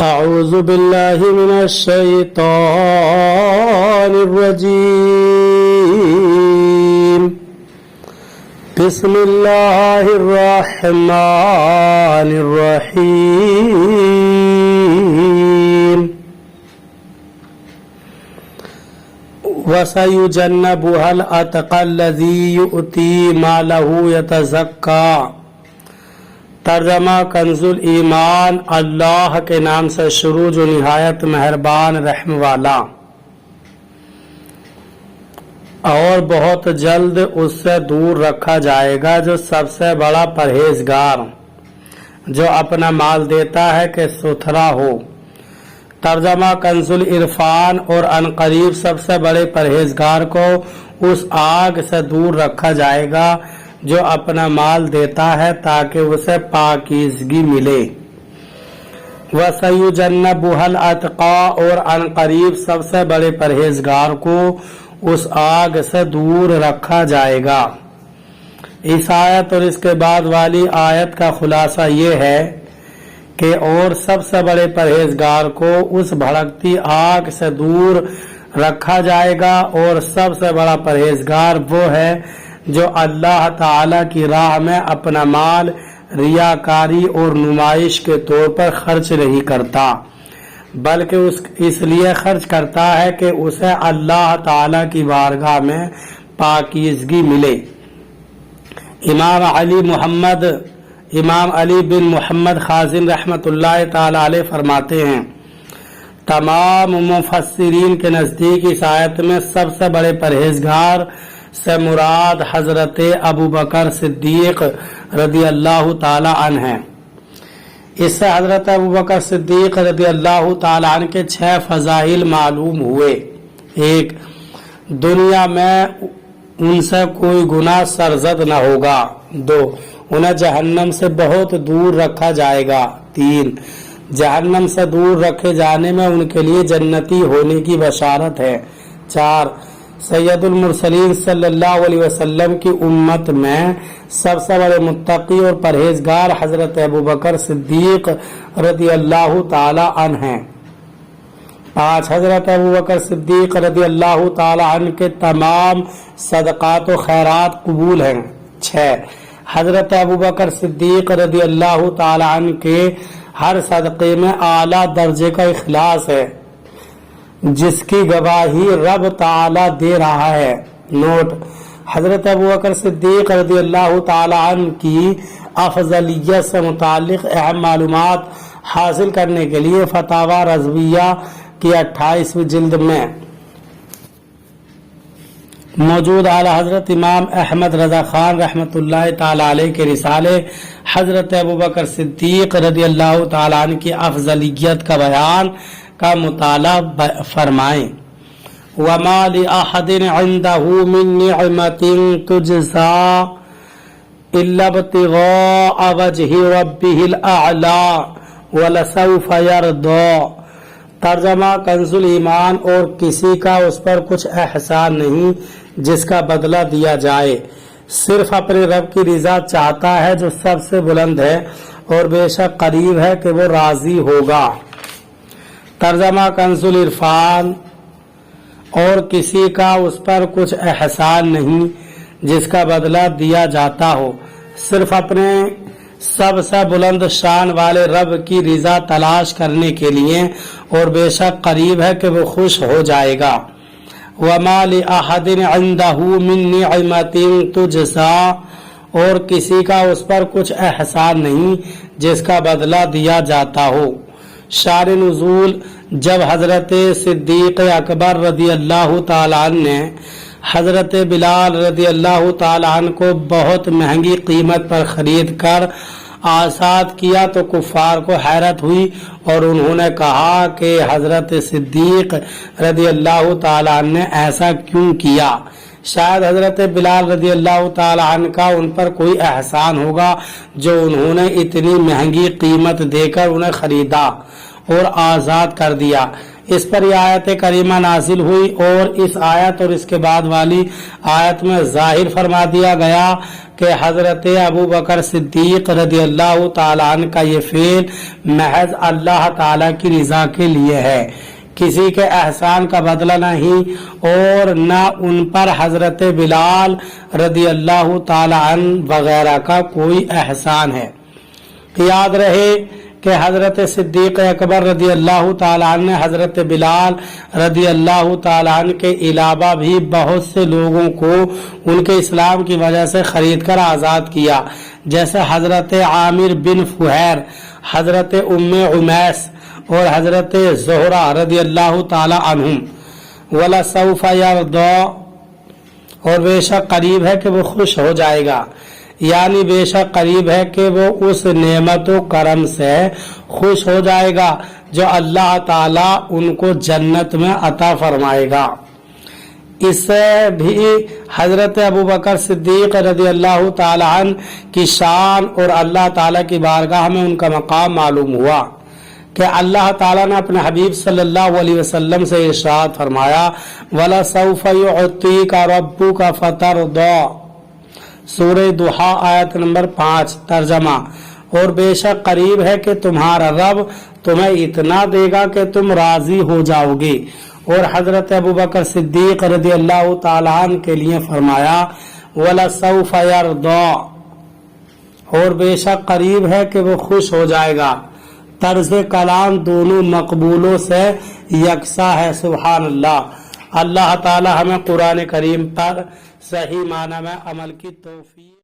أعوذ بالله من الشيطان الرجيم. بسم الله الرحمن الرحيم. وَسَيُجَنَّبُهَا الْأَتْقَى الَّذِي يُؤْتِي مَالَهُ يَتَزَكَّى. ترجمہ کنزُ ایمان. اللہ کے نام سے شروع جو نہایت مہربان رحم والا. اور بہت جلد اس سے دور رکھا جائے گا جو سب سے بڑا پرہیزگار، جو اپنا مال دیتا ہے کہ ستھرا ہو. ترجمہ کنزُ العرفان. اور عنقریب سب سے بڑے پرہیزگار کو اس آگ سے دور رکھا جائے گا جو اپنا مال دیتا ہے تاکہ اسے پاکیزگی ملے. وَسَيُجَنَّبُهَا الْأَتْقَى. اور عنقریب سب سے بڑے پرہیزگار کو اس آگ سے دور رکھا جائے گا. اس آیت اور اس کے بعد والی آیت کا خلاصہ یہ ہے کہ اور سب سے بڑے پرہیزگار کو اس بھڑکتی آگ سے دور رکھا جائے گا. اور سب سے بڑا پرہیزگار وہ ہے جو اللہ تعالی کی راہ میں اپنا مال ریاکاری اور نمائش کے طور پر خرچ نہیں کرتا، بلکہ اس لیے خرچ کرتا ہے کہ اسے اللہ تعالی کی بارگاہ میں پاکیزگی ملے. امام علی بن محمد خازن رحمۃ اللہ تعالی علیہ فرماتے ہیں، تمام مفسرین کے نزدیک اس آیت میں سب سے بڑے پرہیزگار سے مراد حضرت ابوبکر صدیق رضی اللہ تعالی عنہ ہیں. اس سے حضرت ابوبکر صدیق رضی اللہ تعالی عنہ کے 6 فضائل معلوم ہوئے. 1. دنیا میں ان سے کوئی گناہ سرزد نہ ہوگا. 2. انہیں جہنم سے بہت دور رکھا جائے گا. 3. جہنم سے دور رکھے جانے میں ان کے لیے جنتی ہونے کی بشارت ہے. 4. سید المرسلین صلی اللہ علیہ وسلم کی امت میں سب سے بڑے متقی اور پرہیزگار حضرت ابوبکر صدیق رضی اللہ تعالی عنہ ہیں. 5. حضرت ابوبکر صدیق رضی اللہ تعالی عنہ کے تمام صدقات و خیرات قبول ہیں. 6. حضرت ابوبکر صدیق رضی اللہ تعالی عنہ کے ہر صدقے میں اعلیٰ درجے کا اخلاص ہے جس کی گواہی رب تعالی دے رہا ہے. نوٹ: حضرت ابوبکر صدیق رضی اللہ تعالی عنہ کی افضلیت سے متعلق اہم معلومات حاصل کرنے کے لیے فتاوی رضویہ کی 28ویں جلد میں موجود اعلیٰ حضرت امام احمد رضا خان رحمۃ اللہ تعالی علیہ کے رسالے حضرت ابوبکر صدیق رضی اللہ تعالی عنہ کی افضلیت کا بیان کا مطالعہ فرمائیں. وَمَا لِأَحَدٍ عِندَهُ مِن نِعْمَةٍ تُجْزَى إِلَّا ابْتِغَاءَ وَجْهِ رَبِّهِ الْأَعْلَى وَلَسَوْفَ يَرْضَى. ترجمہ کنزُ ایمان. اور کسی کا اس پر کچھ احسان نہیں جس کا بدلہ دیا جائے، صرف اپنے رب کی رضا چاہتا ہے جو سب سے بلند ہے، اور بے شک قریب ہے کہ وہ راضی ہوگا. ترجمہ کنزُ العرفان. اور کسی کا اس پر کچھ احسان نہیں جس کا بدلہ دیا جاتا ہو، صرف اپنے سب سے بلند شان والے رب کی رضا تلاش کرنے کے لیے، اور بے شک قریب ہے کہ وہ خوش ہو جائے گا. وَمَا لِأَحَدٍ عِندَهُ مِن نِعْمَةٍ تُجْزَى. اور کسی کا اس پر کچھ احسان نہیں جس کا بدلہ دیا جاتا ہو. شان نزول. جب حضرت صدیق اکبر رضی اللہ تعالی عنہ نے حضرت بلال رضی اللہ تعالی عنہ کو بہت مہنگی قیمت پر خرید کر آزاد کیا تو کفار کو حیرت ہوئی، اور انہوں نے کہا کہ حضرت صدیق رضی اللہ تعالی عنہ نے ایسا کیوں کیا؟ شاید حضرت بلال رضی اللہ تعالی عنہ کا ان پر کوئی احسان ہوگا جو انہوں نے اتنی مہنگی قیمت دے کر انہیں خریدا اور آزاد کر دیا. اس پر یہ آیت کریمہ نازل ہوئی اور اس آیت اور اس کے بعد والی آیت میں ظاہر فرما دیا گیا کہ حضرت ابو بکر صدیق رضی اللہ تعالیٰ عنہ کا یہ فعل محض اللہ تعالیٰ کی رضا کے لیے ہے، کسی کے احسان کا بدلہ نہیں، اور نہ ان پر حضرت بلال رضی اللہ تعالیٰ عنہ وغیرہ کا کوئی احسان ہے۔ یاد رہے کہ حضرت صدیق اکبر رضی اللہ تعالیٰ عنہ نے حضرت بلال رضی اللہ تعالیٰ عنہ کے علاوہ بھی بہت سے لوگوں کو ان کے اسلام کی وجہ سے خرید کر آزاد کیا، جیسے حضرت عامر بن فہیر، حضرت ام عمیس اور حضرت زہرہ رضی اللہ تعالیٰ عنہم۔ وَلَسَوْفَ يَرْضَىٰ، اور بے شک قریب ہے کہ وہ خوش ہو جائے گا، یعنی بے شک قریب ہے کہ وہ اس نعمت و کرم سے خوش ہو جائے گا جو اللہ تعالیٰ ان کو جنت میں عطا فرمائے گا۔ اس سے بھی حضرت ابو بکر صدیق رضی اللہ تعالیٰ عنہ کی شان اور اللہ تعالیٰ کی بارگاہ میں ان کا مقام معلوم ہوا کہ اللہ تعالیٰ نے اپنے حبیب صلی اللہ علیہ وسلم سے ارشاد فرمایا وَلَسَوْفَ يُعْطِيكَ رَبُّكَ فَتَرْضَىٰ، سورہ دوحہ آیت نمبر 5، ترجمہ، اور بے شک قریب ہے کہ تمہارا رب تمہیں اتنا دے گا کہ تم راضی ہو جاؤ گے۔ اور حضرت ابو بکر صدیق رضی اللہ تعالیٰ عنہ کے لیے فرمایا وَلَسَوْفَ يَرْضَىٰ، اور بے شک قریب ہے کہ وہ خوش ہو جائے گا۔ طرز کلام دونوں مقبولوں سے یکساں ہے، سبحان اللہ۔ اللہ تعالی ہمیں قرآن کریم پر صحیح معنی میں عمل کی توفیق